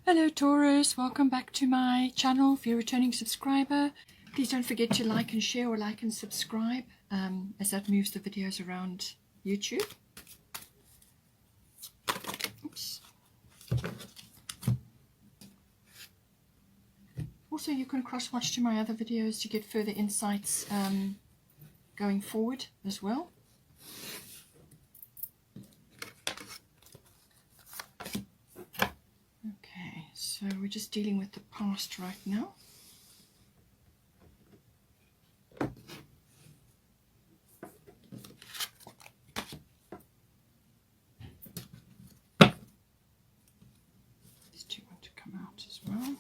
Hello Taurus, welcome back to my channel. If you're a returning subscriber, please don't forget to like and share or like and subscribe as that moves the videos around YouTube. Oops. Also, you can cross-watch to my other videos to get further insights going forward as well. Okay, so we're just dealing with the past right now. These two want to come out as well.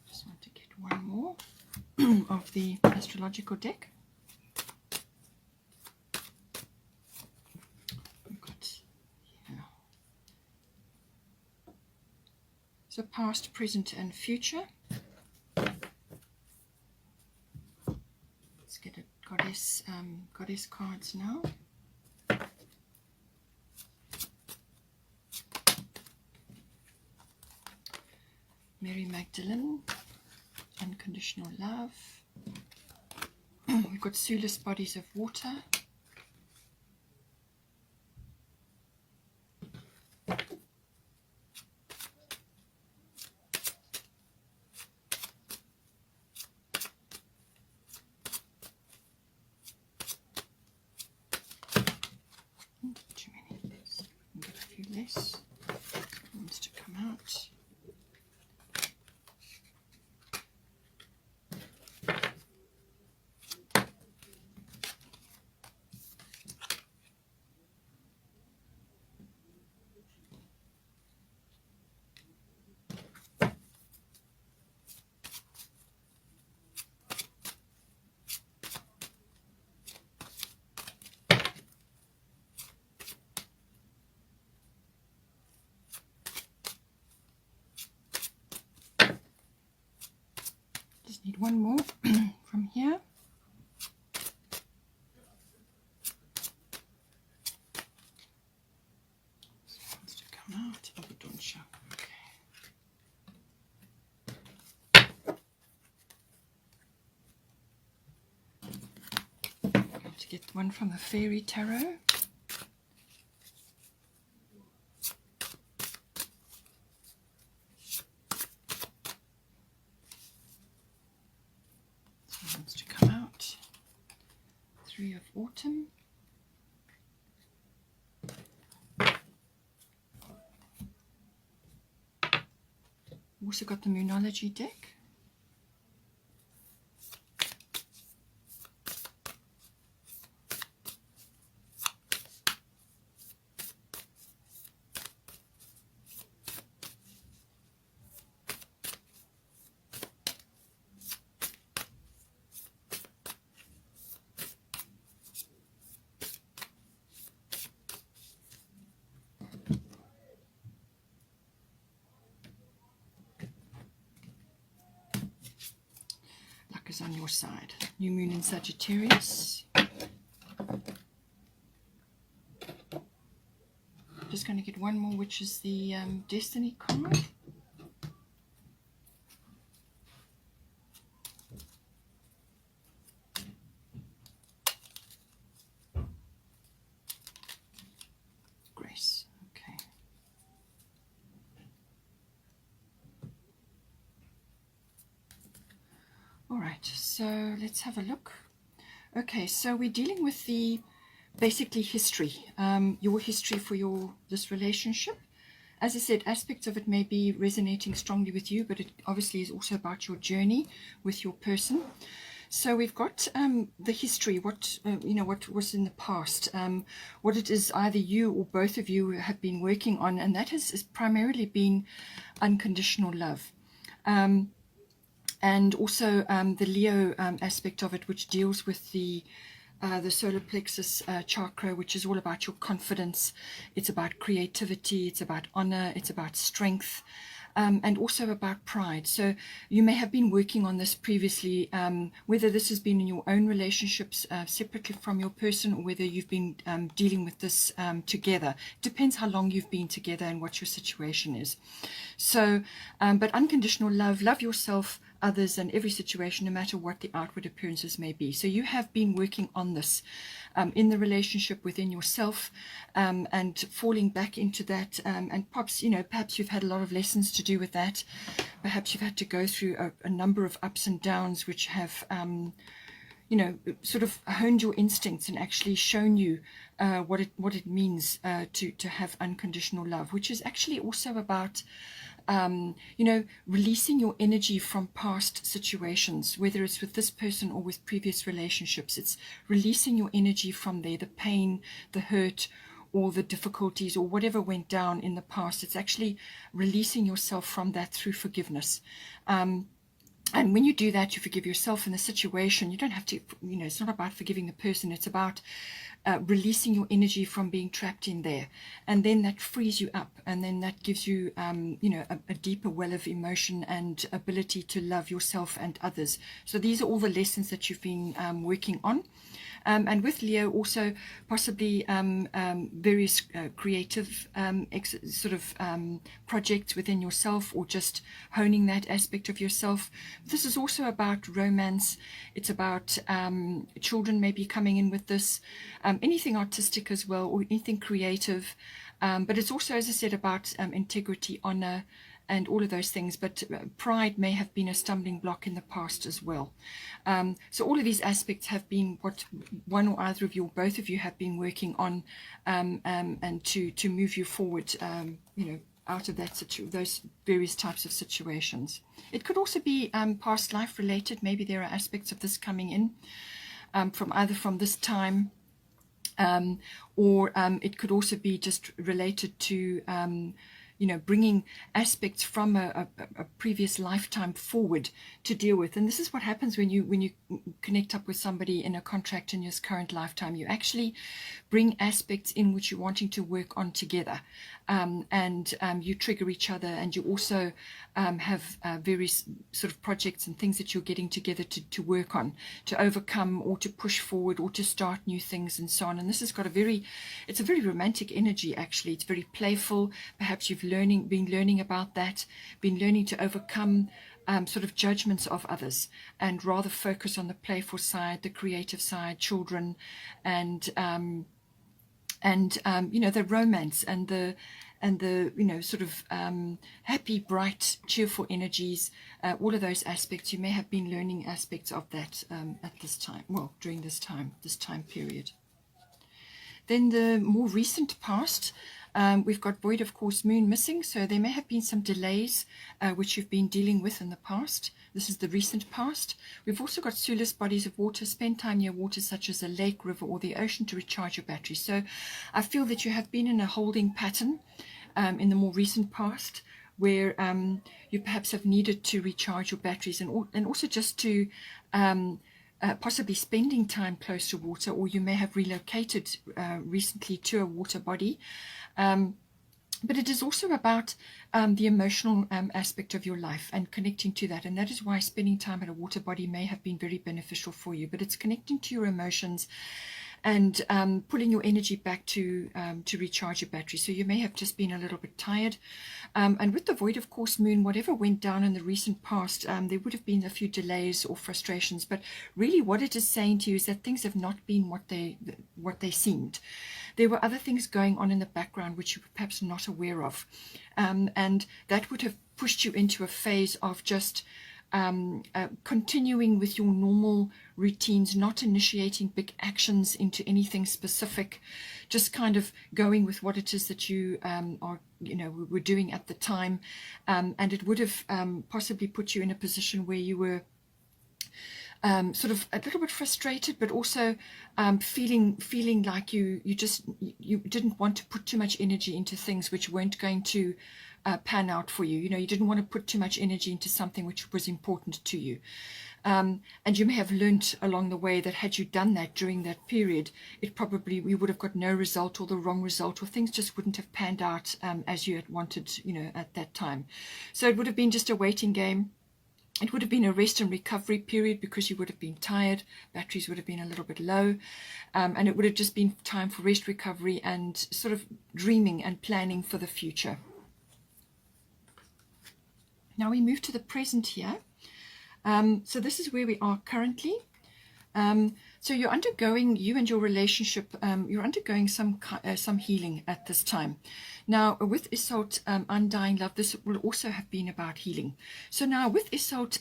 Just want to get one more of the astrological deck. So past, present and future. Let's get a goddess cards now. Mary Magdalene, unconditional love. We've got soulless bodies of water. Too many. Let's get a few less. Wants to come out. Just need one more from here. So it wants to come out of the Donsha. Okay. I'm going to get one from the Fairy Tarot. Wants to come out. Three of Autumn. Also got the Moonology deck. Is on your side. New moon in Sagittarius. Just going to get one more, which is the Destiny card. Grace. Okay. All right, so let's have a look. Okay, so we're dealing with the basically history, your history for this relationship. As I said, aspects of it may be resonating strongly with you, but it obviously is also about your journey with your person. So we've got the history, what what was in the past, what it is either you or both of you have been working on, and that has primarily been unconditional love. And also the Leo aspect of it, which deals with the solar plexus chakra, which is all about your confidence. It's about creativity. It's about honor. It's about strength. and also about pride. So you may have been working on this previously, whether this has been in your own relationships separately from your person, or whether you've been dealing with this together. It depends how long you've been together and what your situation is. So, but unconditional love, love yourself, others, and every situation, no matter what the outward appearances may be. So you have been working on this in the relationship within yourself, and falling back into that, and perhaps you've had a lot of lessons to do with that. Perhaps you've had to go through a number of ups and downs which have sort of honed your instincts and actually shown you what it means to have unconditional love, which is actually also about releasing your energy from past situations, whether it's with this person or with previous relationships. It's releasing your energy from there, the pain, the hurt, or the difficulties, or whatever went down in the past. It's actually releasing yourself from that through forgiveness. And when you do that, you forgive yourself in the situation. You don't have to, it's not about forgiving the person. It's about releasing your energy from being trapped in there. And then that frees you up. And then that gives you, a deeper well of emotion and ability to love yourself and others. So these are all the lessons that you've been working on. And with Leo, also possibly various creative projects within yourself, or just honing that aspect of yourself. This is also about romance. It's about children maybe coming in with this, anything artistic as well, or anything creative. But it's also, as I said, about integrity, honor, and all of those things. But pride may have been a stumbling block in the past as well. So all of these aspects have been what one or either of you, or both of you, have been working on, and to move you forward, out of those various types of situations. It could also be past life related. Maybe there are aspects of this coming in from this time, or it could also be just related to bringing aspects from a previous lifetime forward to deal with. And this is what happens when you connect up with somebody in a contract in your current lifetime. You actually bring aspects in which you're wanting to work on together, and you trigger each other, and you also have various sort of projects and things that you're getting together to work on, to overcome, or to push forward, or to start new things, and so on. And this has got it's a very romantic energy, actually. It's very playful. Perhaps you've been learning about that, been learning to overcome sort of judgments of others, and rather focus on the playful side, the creative side, children, and the romance, and the sort of happy, bright, cheerful energies, all of those aspects. You may have been learning aspects of that at this time, during this time period. Then the more recent past, we've got void of course moon missing, so there may have been some delays which you've been dealing with in the past. This is the recent past. We've also got soulless bodies of water. Spend time near water such as a lake, river, or the ocean to recharge your battery. So I feel that you have been in a holding pattern in the more recent past, where you perhaps have needed to recharge your batteries, and also just to possibly spending time close to water, or you may have relocated recently to a water body. But it is also about the emotional aspect of your life and connecting to that. And that is why spending time at a water body may have been very beneficial for you. But it's connecting to your emotions and pulling your energy back to recharge your battery. So you may have just been a little bit tired. And with the void of course moon, whatever went down in the recent past, there would have been a few delays or frustrations. But really what it is saying to you is that things have not been what they seemed. There were other things going on in the background which you were perhaps not aware of. And that would have pushed you into a phase of just continuing with your normal routines, not initiating big actions into anything specific, just kind of going with what it is that you were doing at the time. And it would have possibly put you in a position where you were sort of a little bit frustrated, but also feeling like you didn't want to put too much energy into things which weren't going to pan out for you. You didn't want to put too much energy into something which was important to you. And you may have learnt along the way that had you done that during that period, you would have got no result, or the wrong result, or things just wouldn't have panned out as you had wanted, at that time. So it would have been just a waiting game. It would have been a rest and recovery period because you would have been tired, batteries would have been a little bit low, and it would have just been time for rest, recovery, and sort of dreaming and planning for the future. Now we move to the present here. So this is where we are currently. So you and your relationship, you're undergoing some healing at this time. Now, with Isolde, Undying Love, this will also have been about healing. So now with Isolde,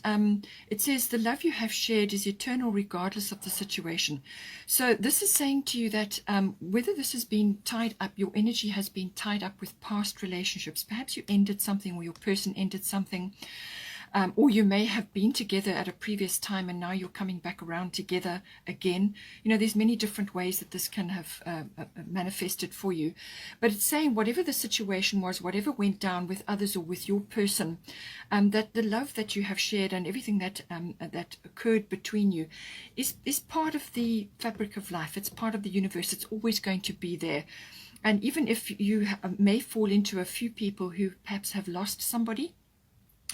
it says the love you have shared is eternal regardless of the situation. So this is saying to you that whether this has been tied up, your energy has been tied up with past relationships. Perhaps you ended something, or your person ended something. Or you may have been together at a previous time and now you're coming back around together again. There's many different ways that this can have manifested for you. But it's saying whatever the situation was, whatever went down with others or with your person, that the love that you have shared and everything that occurred between you is part of the fabric of life. It's part of the universe. It's always going to be there. And even if you may fall into a few people who perhaps have lost somebody,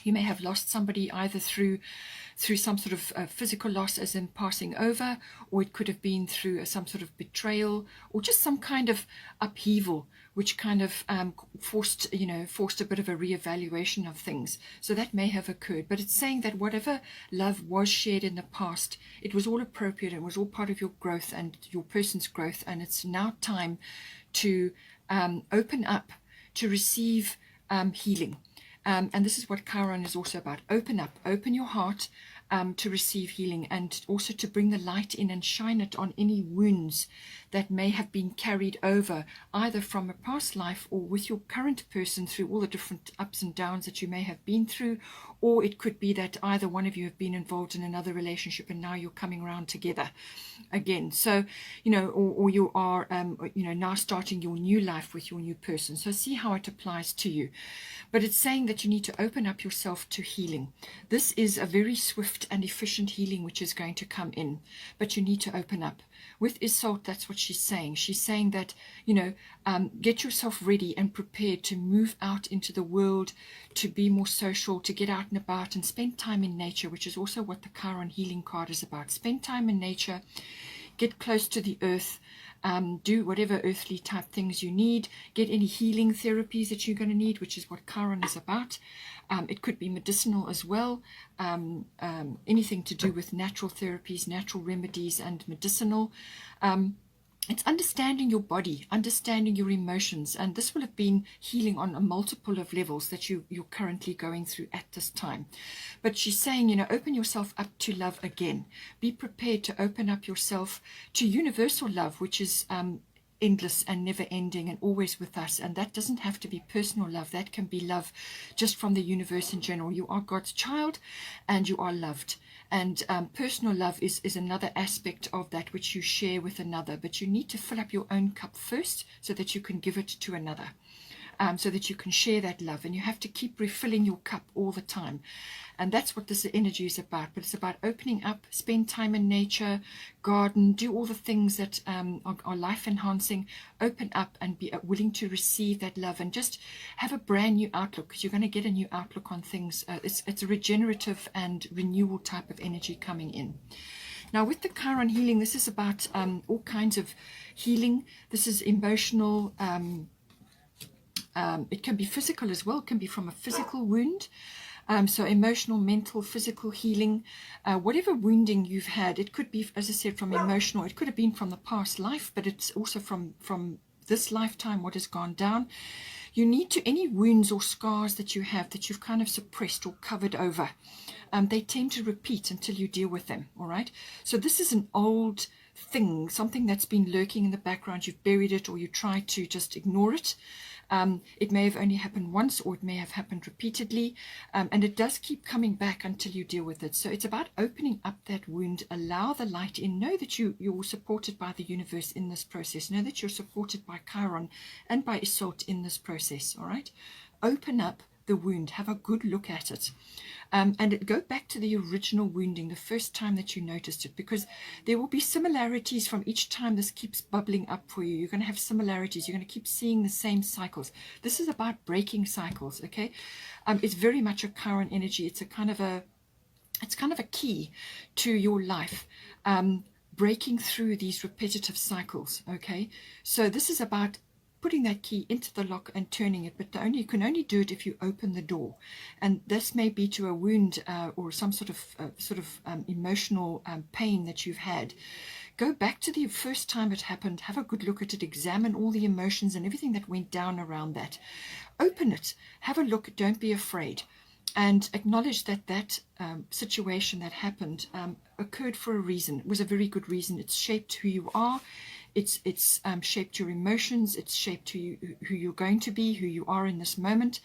you may have lost somebody either through some sort of physical loss, as in passing over, or it could have been through some sort of betrayal, or just some kind of upheaval, which kind of forced a bit of a reevaluation of things. So that may have occurred. But it's saying that whatever love was shared in the past, it was all appropriate. It was all part of your growth and your person's growth. And it's now time to open up, to receive healing. And this is what Chiron is also about. Open up, open your heart to receive healing, and also to bring the light in and shine it on any wounds that may have been carried over, either from a past life or with your current person through all the different ups and downs that you may have been through. Or it could be that either one of you have been involved in another relationship and now you're coming around together again. So, or you are, now starting your new life with your new person. So see how it applies to you. But it's saying that you need to open up yourself to healing. This is a very swift and efficient healing which is going to come in, but you need to open up. With Isolde, that's what she's saying. She's saying that, get yourself ready and prepared to move out into the world, to be more social, to get out and about and spend time in nature, which is also what the Chiron healing card is about. Spend time in nature, get close to the earth, do whatever earthly type things you need, get any healing therapies that you're going to need, which is what Chiron is about. It could be medicinal as well, anything to do with natural therapies, natural remedies, and medicinal. It's understanding your body, understanding your emotions, and this will have been healing on a multiple of levels that you're currently going through at this time. But she's saying, open yourself up to love again. Be prepared to open up yourself to universal love, which is endless and never ending and always with us. And that doesn't have to be personal love. That can be love just from the universe in general. You are God's child and you are loved. And personal love is another aspect of that which you share with another. But you need to fill up your own cup first so that you can give it to another. So that you can share that love. And you have to keep refilling your cup all the time. And that's what this energy is about. But it's about opening up, spend time in nature, garden, do all the things that are life enhancing. Open up and be willing to receive that love, and just have a brand new outlook, because you're going to get a new outlook on things. It's a regenerative and renewal type of energy coming in. Now with the Chiron healing, this is about all kinds of healing. This is emotional. It can be physical as well. It can be from a physical wound. So emotional, mental, physical healing, whatever wounding you've had. It could be, as I said, from emotional. It could have been from the past life, but it's also from this lifetime, what has gone down. You need to, any wounds or scars that you have that you've kind of suppressed or covered over, they tend to repeat until you deal with them, all right? So this is an old thing, something that's been lurking in the background. You've buried it, or you try to just ignore it. It may have only happened once, or it may have happened repeatedly, and it does keep coming back until you deal with it. So it's about opening up that wound, allow the light in, know that you're supported by the universe in this process, know that you're supported by Chiron and by Isolde in this process, all right? Open up. the wound, have a good look at it. And go back to the original wounding, the first time that you noticed it, because there will be similarities from each time this keeps bubbling up for you. You're going to have similarities. You're going to keep seeing the same cycles. This is about breaking cycles, okay? It's very much a Chiron energy. It's kind of a key to your life, breaking through these repetitive cycles, okay? So this is about putting that key into the lock and turning it, but you can only do it if you open the door. And this may be to a wound or some sort of emotional pain that you've had. Go back to the first time it happened, have a good look at it, examine all the emotions and everything that went down around that. Open it, have a look, don't be afraid, and acknowledge that that situation that happened occurred for a reason. It was a very good reason. It's shaped who you are. It's shaped your emotions. It's shaped who you're going to be, who you are in this moment.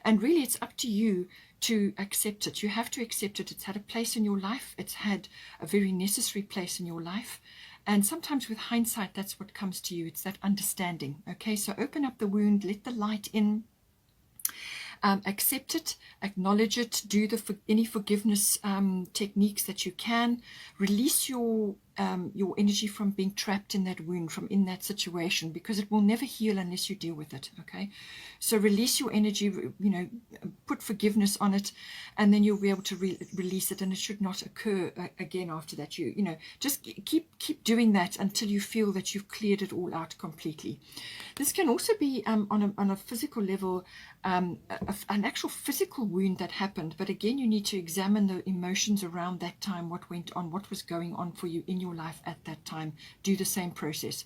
And really, it's up to you to accept it. You have to accept it. It's had a place in your life. It's had a very necessary place in your life. And sometimes with hindsight, that's what comes to you. It's that understanding. Okay, so open up the wound, let the light in. Accept it, acknowledge it, do any forgiveness techniques that you can. Release your energy from being trapped in that wound, from in that situation, because it will never heal unless you deal with it, okay? So release your energy, put forgiveness on it, and then you'll be able to release it, and it should not occur again after that. Just keep doing that until you feel that you've cleared it all out completely. This can also be on a physical level, an actual physical wound that happened, but again, you need to examine the emotions around that time, what went on, what was going on for you in your life at that time. Do the same process.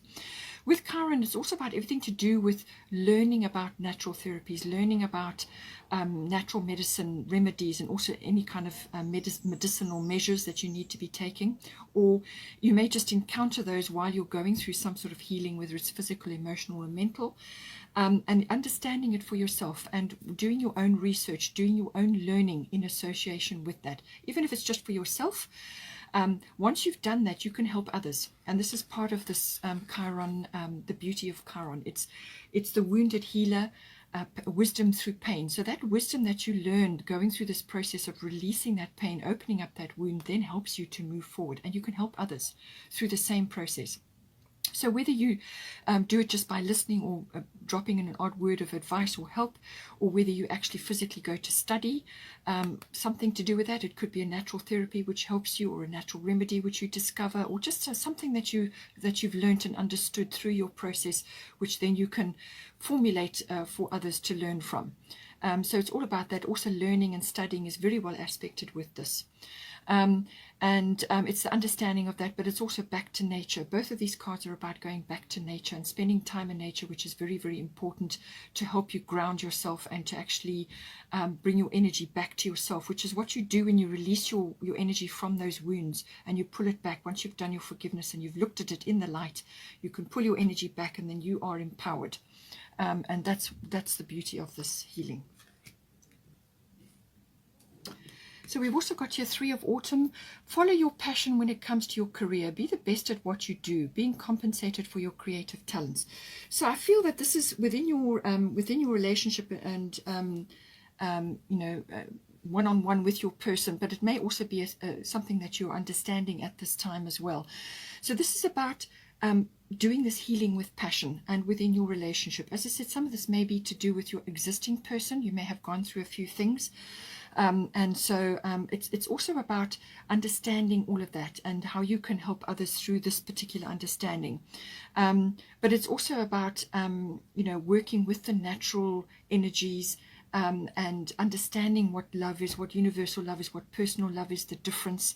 With Chiron, it's also about everything to do with learning about natural therapies, learning about natural medicine remedies, and also any kind of medicinal measures that you need to be taking. Or you may just encounter those while you're going through some sort of healing, whether it's physical, emotional, or mental. And understanding it for yourself and doing your own research, doing your own learning in association with that, even if it's just for yourself. Once you've done that, you can help others. And this is part of this Chiron, the beauty of Chiron. It's the wounded healer, wisdom through pain. So that wisdom that you learned going through this process of releasing that pain, opening up that wound, then helps you to move forward. And you can help others through the same process. So whether you do it just by listening or dropping in an odd word of advice or help, or whether you actually physically go to study something to do with that, it could be a natural therapy which helps you, or a natural remedy which you discover, or just something that you've learned and understood through your process, which then you can formulate for others to learn from. So it's all about that. Also, learning and studying is very well aspected with this. It's the understanding of that, but it's also back to nature. Both of these cards are about going back to nature and spending time in nature, which is very, very important to help you ground yourself and to actually bring your energy back to yourself, which is what you do when you release your energy from those wounds and you pull it back. Once you've done your forgiveness and you've looked at it in the light, you can pull your energy back, and then you are empowered. And that's the beauty of this healing. So we've also got here 3 of Autumn. Follow your passion when it comes to your career. Be the best at what you do, being compensated for your creative talents. So I feel that this is within your relationship and one-on-one with your person, but it may also be something that you're understanding at this time as well. So this is about doing this healing with passion and within your relationship. As I said, some of this may be to do with your existing person. You may have gone through a few things. It's also about understanding all of that and how you can help others through this particular understanding. But it's also about, working with the natural energies and understanding what love is, what universal love is, what personal love is, the difference.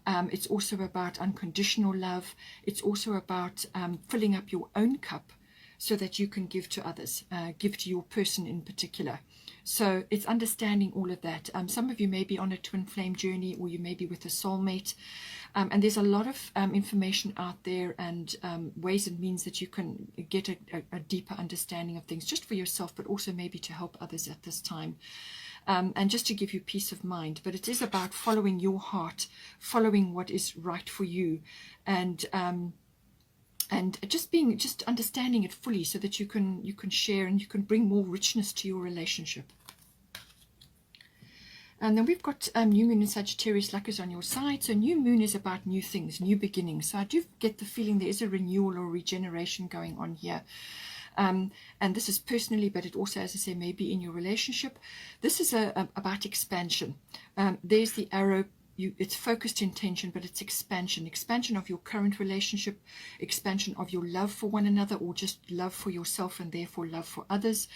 It's also about unconditional love. It's also about filling up your own cup so that you can give to others, give to your person in particular. So it's understanding all of that. Some of you may be on a twin flame journey, or you may be with a soulmate. And there's a lot of information out there and ways and means that you can get a deeper understanding of things, just for yourself, but also maybe to help others at this time. And just to give you peace of mind. But it is about following your heart, following what is right for you, and just understanding it fully, so that you can share and you can bring more richness to your relationship. And then we've got new moon in Sagittarius. Luck is on your side. So new moon is about new things, new beginnings. So I do get the feeling there is a renewal or regeneration going on here. And this is personally, but it also, as I say, may be in your relationship. This is about expansion. There's the arrow. It's focused intention, but it's expansion of your current relationship, expansion of your love for one another, or just love for yourself and therefore love for others.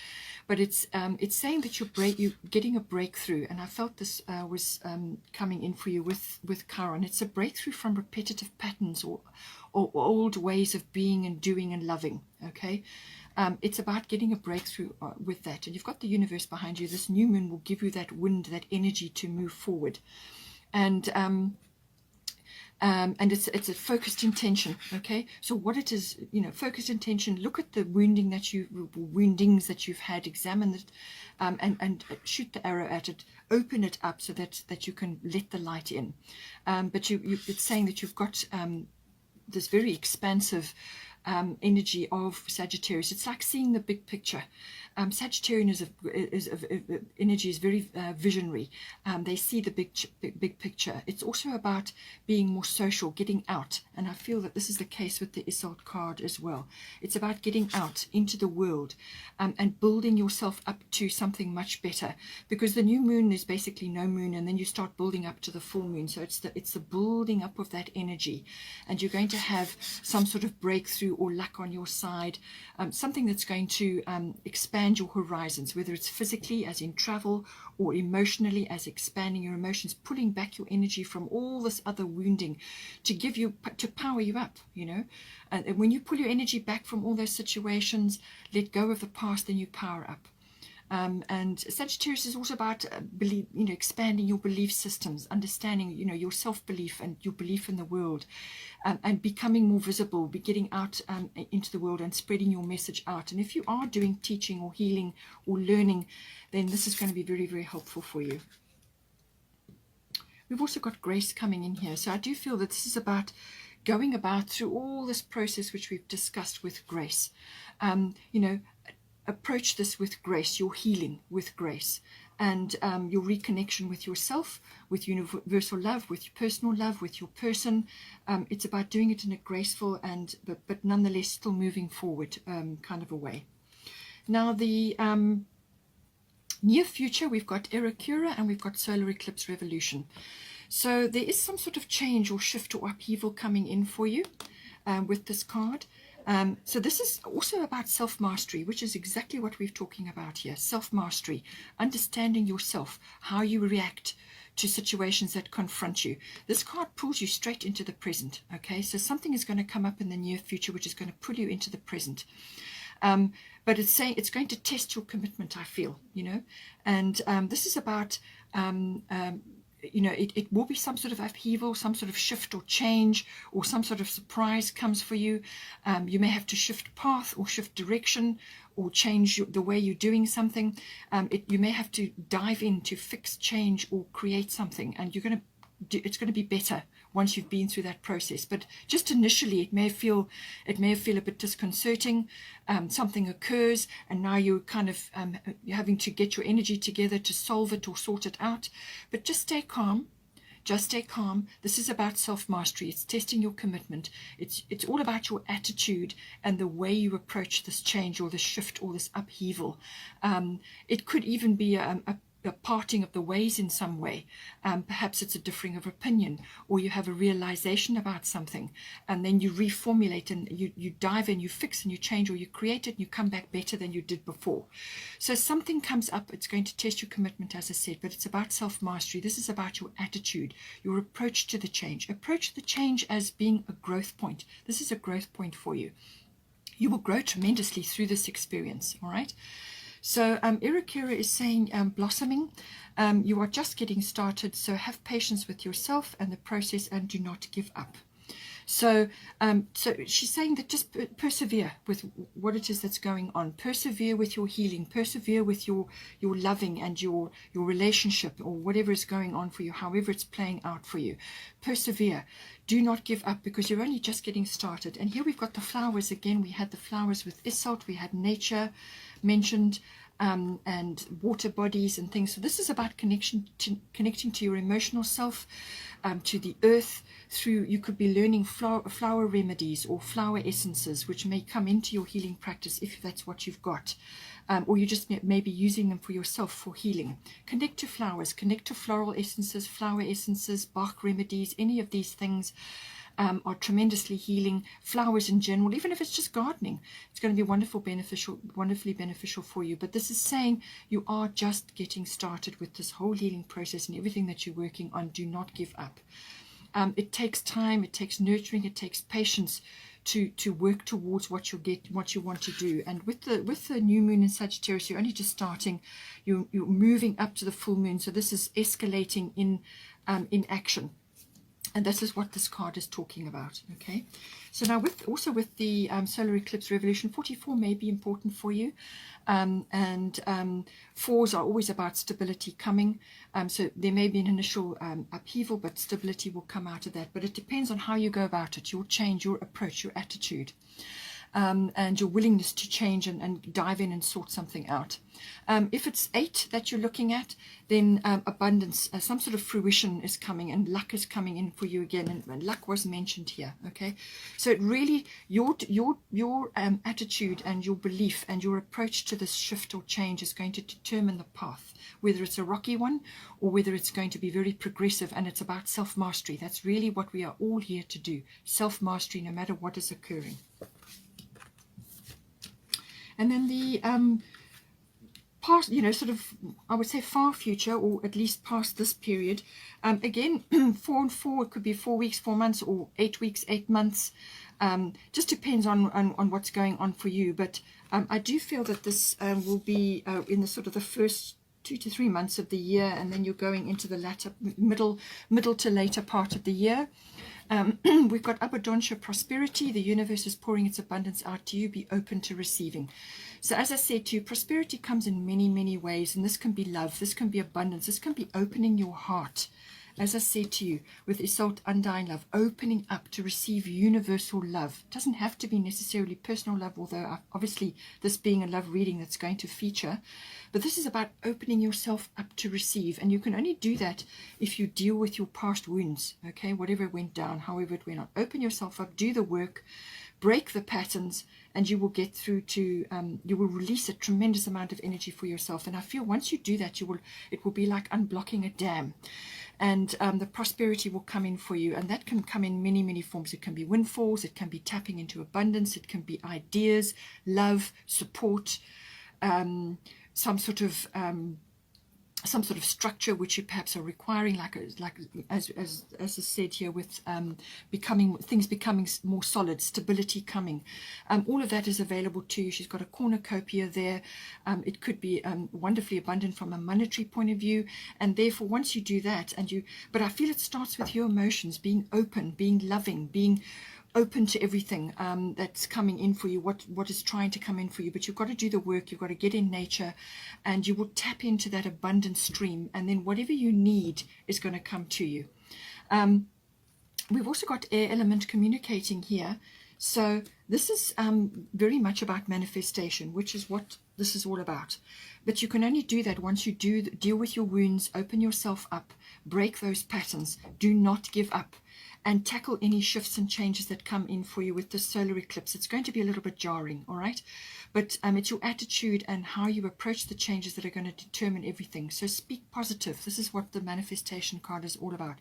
But it's saying that you're getting a breakthrough, and I felt this was coming in for you with Chiron. It's a breakthrough from repetitive patterns or old ways of being and doing and loving. Okay. It's about getting a breakthrough with that, and you've got the universe behind you. This new moon will give you that wind, that energy to move forward. And it's a focused intention. Okay, so what it is, focused intention. Look at the woundings that you've had. Examine it, and shoot the arrow at it. Open it up so that you can let the light in. But it's saying that you've got this very expansive energy of Sagittarius. It's like seeing the big picture. Sagittarian energy is very visionary. They see the big picture. It's also about being more social, getting out. And I feel that this is the case with the Isolde card as well. It's about getting out into the world and building yourself up to something much better. Because the new moon is basically no moon, and then you start building up to the full moon. So it's the building up of that energy. And you're going to have some sort of breakthrough or luck on your side. Something that's going to expand your horizons, whether it's physically as in travel or emotionally as expanding your emotions, pulling back your energy from all this other wounding to power you up, and when you pull your energy back from all those situations, let go of the past, then you power up. And Sagittarius is also about expanding your belief systems, understanding your self-belief and your belief in the world, and becoming more visible, getting out into the world and spreading your message out. And if you are doing teaching or healing or learning, then this is going to be very, very helpful for you. We've also got grace coming in here. So I do feel that this is about going about through all this process which we've discussed with grace. Approach this with grace, your healing with grace, and your reconnection with yourself, with universal love, with personal love, with your person. It's about doing it in a graceful but nonetheless still moving forward kind of a way. Now the near future, we've got Eracura and we've got solar eclipse revolution. So there is some sort of change or shift or upheaval coming in for you with this card. So this is also about self-mastery, which is exactly what we're talking about here. Self-mastery, understanding yourself, how you react to situations that confront you. This card pulls you straight into the present. Okay, so something is going to come up in the near future which is going to pull you into the present. But it's saying it's going to test your commitment, I feel, and this is about it will be some sort of upheaval, some sort of shift or change, or some sort of surprise comes for you. You may have to shift path or shift direction or change the way you're doing something. You may have to dive in to fix, change, or create something, and it's going to be better once you've been through that process. But just initially, it may feel a bit disconcerting. Something occurs, and now you're kind of you're having to get your energy together to solve it or sort it out. But just stay calm. Just stay calm. This is about self-mastery. It's testing your commitment. It's all about your attitude and the way you approach this change or this shift or this upheaval. It could even be a parting of the ways in some way. Perhaps it's a differing of opinion, or you have a realization about something, and then you reformulate and you dive in, you fix and you change, or you create it and you come back better than you did before. So something comes up, it's going to test your commitment, as I said, but it's about self-mastery. This is about your attitude, your approach to the change. Approach the change as being a growth point. This is a growth point for you. You will grow tremendously through this experience, all right? So Eracura is saying blossoming. You are just getting started, so have patience with yourself and the process and do not give up. So she's saying that just persevere with what it is that's going on. Persevere with your healing. Persevere with your loving and your relationship, or whatever is going on for you, however it's playing out for you. Persevere. Do not give up, because you're only just getting started. And here we've got the flowers again. We had the flowers with Isolde. We had nature mentioned. and water bodies and things. So this is about connecting to your emotional self, to the earth through, you could be learning flower remedies or flower essences, which may come into your healing practice if that's what you've got. Or you just may be using them for yourself for healing. Connect to flowers, connect to floral essences, flower essences, Bach remedies, any of these things are tremendously healing. Flowers in general, even if it's just gardening, it's going to be wonderfully beneficial for you. But this is saying you are just getting started with this whole healing process, and everything that you're working on, do not give up. It takes time, it takes nurturing, it takes patience to work towards what you want to do. And with the new moon in Sagittarius, you're only just starting. You're moving up to the full moon, so this is escalating in action. And this is what this card is talking about, okay? So now with the solar eclipse revolution, 44 may be important for you. Fours are always about stability coming. So there may be an initial upheaval, but stability will come out of that. But it depends on how you go about it, your change, your approach, your attitude. And your willingness to change and dive in and sort something out. If it's 8 that you're looking at, then abundance, some sort of fruition is coming, and luck is coming in for you again, and luck was mentioned here, okay? So it really, your attitude and your belief and your approach to this shift or change is going to determine the path, whether it's a rocky one or whether it's going to be very progressive, and it's about self-mastery. That's really what we are all here to do, self-mastery, no matter what is occurring. And then the past, sort of, I would say far future, or at least past this period. Again, 4 and 4, it could be 4 weeks, 4 months, or 8 weeks, 8 months. Just depends on what's going on for you. But I do feel that this will be in the sort of the first 2 to 3 months of the year, and then you're going into the latter, middle to later part of the year. We've got abundancia, prosperity. The universe is pouring its abundance out to you. Be open to receiving. So as I said to you, prosperity comes in many, many ways, and this can be love, this can be abundance, this can be opening your heart. As I said to you, with Isolde, undying love, opening up to receive universal love. It doesn't have to be necessarily personal love, although obviously this being a love reading that's going to feature. But this is about opening yourself up to receive. And you can only do that if you deal with your past wounds, okay? Whatever went down, however it went on. Open yourself up, do the work, break the patterns, and you will get through to, you will release a tremendous amount of energy for yourself. And I feel once you do that, it will be like unblocking a dam. And the prosperity will come in for you, and that can come in many, many forms. It can be windfalls, it can be tapping into abundance, it can be ideas, love, support, some sort of structure which you perhaps are requiring, like as is said here, with things becoming more solid, stability coming. All of that is available to you. She's got a cornucopia there. It could be wonderfully abundant from a monetary point of view, and therefore once you do that, but I feel it starts with your emotions, being open, being loving, being open to everything that's coming in for you, what is trying to come in for you. But you've got to do the work, you've got to get in nature, and you will tap into that abundant stream, and then whatever you need is going to come to you. We've also got air element communicating here, so this is very much about manifestation, which is what this is all about. But you can only do that once you deal with your wounds, open yourself up, break those patterns, do not give up, and tackle any shifts and changes that come in for you with the solar eclipse. It's going to be a little bit jarring, all right? But it's your attitude and how you approach the changes that are going to determine everything. So speak positive. This is what the manifestation card is all about.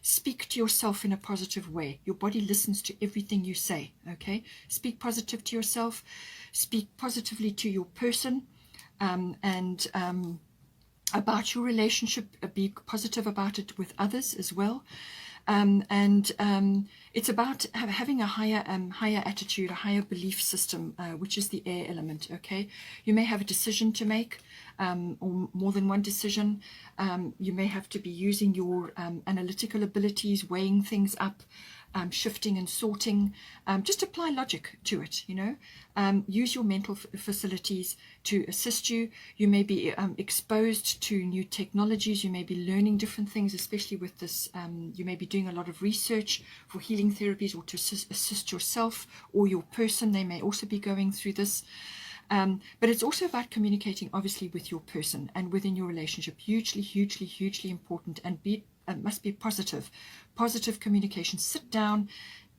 Speak to yourself in a positive way. Your body listens to everything you say, okay? Speak positive to yourself. Speak positively to your person, and about your relationship. Be positive about it with others as well. It's about having a higher attitude, a higher belief system, which is the air element, okay? You may have a decision to make, or more than one decision. You may have to be using your analytical abilities, weighing things up, shifting and sorting. Just apply logic to it, use your mental facilities to assist you. You may be exposed to new technologies. You may be learning different things, especially with this. You may be doing a lot of research for healing therapies, or to assist yourself or your person. They may also be going through this. But it's also about communicating, obviously, with your person and within your relationship. Hugely, hugely, hugely important, and must be positive communication. Sit down,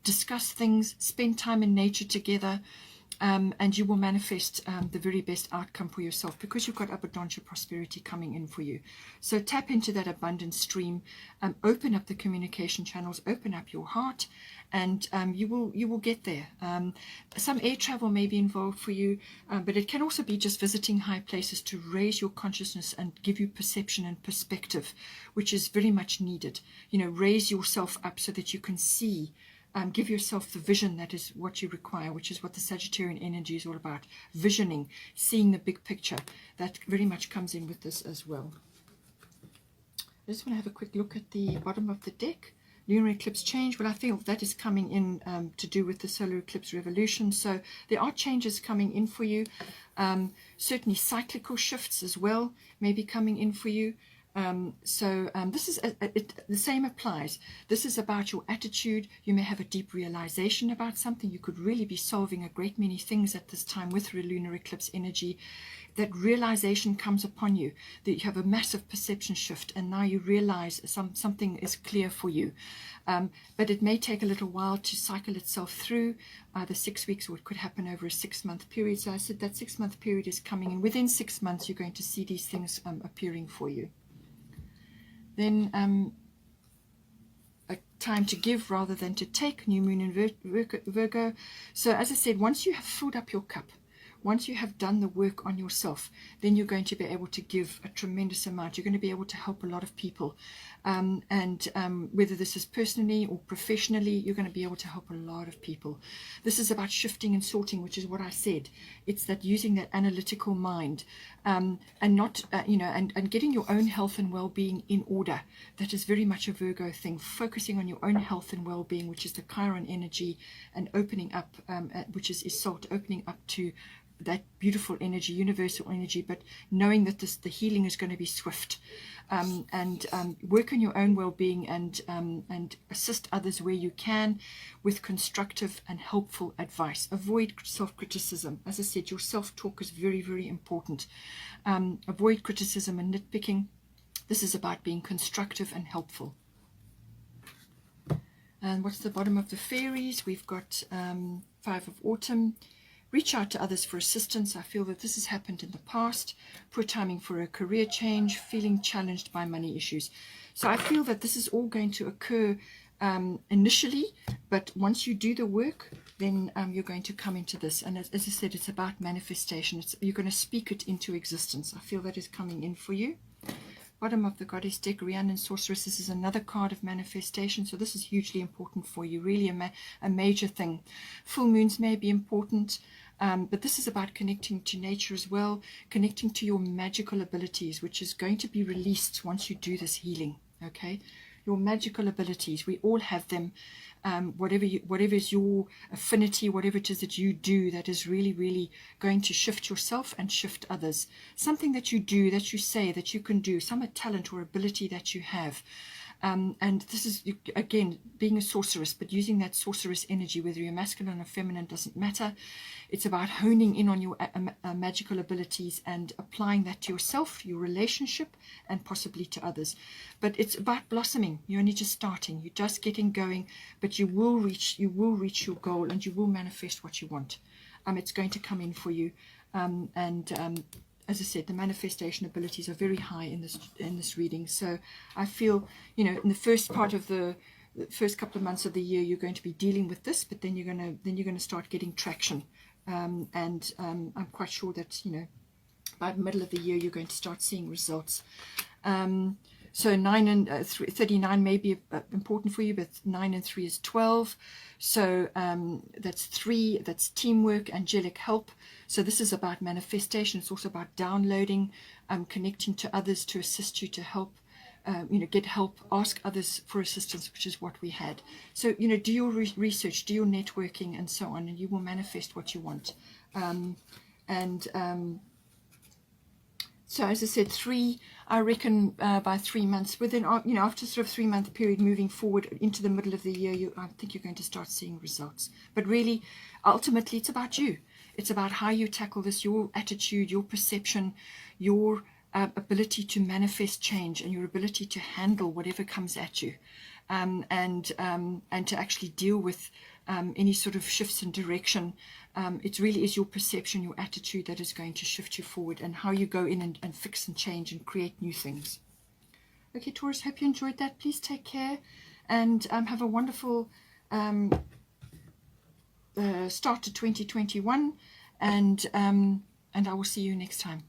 discuss things, spend time in nature together, and you will manifest the very best outcome for yourself, because you've got abundant prosperity coming in for you. So tap into that abundance stream, open up the communication channels, open up your heart, and you will get there. Some air travel may be involved for you, but it can also be just visiting high places to raise your consciousness and give you perception and perspective, which is very much needed. Raise yourself up so that you can see. Give yourself the vision that is what you require, which is what the Sagittarian energy is all about. Visioning, seeing the big picture. That very much comes in with this as well. I just want to have a quick look at the bottom of the deck. Lunar eclipse change. Well, I think that is coming in to do with the solar eclipse revolution. So there are changes coming in for you. Certainly cyclical shifts as well may be coming in for you. This is the same applies. This is about your attitude. You may have a deep realization about something. You could really be solving a great many things at this time with lunar eclipse energy. That realization comes upon you, that you have a massive perception shift, and now you realize something is clear for you. But it may take a little while to cycle itself through the 6 weeks, or it could happen over a 6-month period. So I said that 6-month period is coming, and within 6 months you're going to see these things appearing for you. Then a time to give rather than to take, new moon in Virgo. So as I said, once you have filled up your cup, once you have done the work on yourself, then you're going to be able to give a tremendous amount. You're going to be able to help a lot of people. Whether this is personally or professionally, you're going to be able to help a lot of people. This is about shifting and sorting, which is what I said. It's that using that analytical mind, and not, and getting your own health and well-being in order. That is very much a Virgo thing. Focusing on your own health and well-being, which is the Chiron energy, and opening up, which is Salt, opening up to that beautiful energy, universal energy, but knowing that the healing is going to be swift, and work on your own well-being, and assist others where you can with constructive and helpful advice. Avoid self-criticism. As I said, your self-talk is very, very important. Avoid criticism and nitpicking. This is about being constructive and helpful. And what's the bottom of the fairies? We've got 5 of Autumn. Reach out to others for assistance. I feel that this has happened in the past. Poor timing for a career change. Feeling challenged by money issues. So I feel that this is all going to occur initially, but once you do the work, then you're going to come into this. And as I said, it's about manifestation. You're going to speak it into existence. I feel that is coming in for you. Bottom of the Goddess deck, Rhiannon Sorceress. This is another card of manifestation. So this is hugely important for you, really a major thing. Full moons may be important, but this is about connecting to nature as well, connecting to your magical abilities, which is going to be released once you do this healing. Okay, your magical abilities, we all have them. Whatever is your affinity, whatever it is that you do that is really, really going to shift yourself and shift others. Something that you do, that you say, that you can do, some talent or ability that you have. And this is, again, being a sorceress, but using that sorceress energy, whether you're masculine or feminine, doesn't matter. It's about honing in on your magical abilities and applying that to yourself, your relationship, and possibly to others. But it's about blossoming. You're only just starting. You're just getting going, but you will reach your goal, and you will manifest what you want. It's going to come in for you. As I said, the manifestation abilities are very high in this reading. So I feel, in the first part of the first couple of months of the year, you're going to be dealing with this, but then you're going to start getting traction. I'm quite sure that by the middle of the year you're going to start seeing results. So 9 and 39 may be important for you, but 9 and 3 is 12. So that's 3. That's teamwork, angelic help. So this is about manifestation. It's also about downloading, connecting to others to assist you, to help, get help, ask others for assistance, which is what we had. So, do your research, do your networking, and so on, and you will manifest what you want. So as I said, 3, I reckon by 3 months, within, after sort of 3-month period moving forward into the middle of the year, I think you're going to start seeing results. But really, ultimately, it's about you. It's about how you tackle this, your attitude, your perception, your ability to manifest change, and your ability to handle whatever comes at you, and to actually deal with any sort of shifts in direction. It really is your perception, your attitude that is going to shift you forward, and how you go in and fix and change and create new things. Okay, Taurus, hope you enjoyed that. Please take care and have a wonderful start to 2021, and I will see you next time.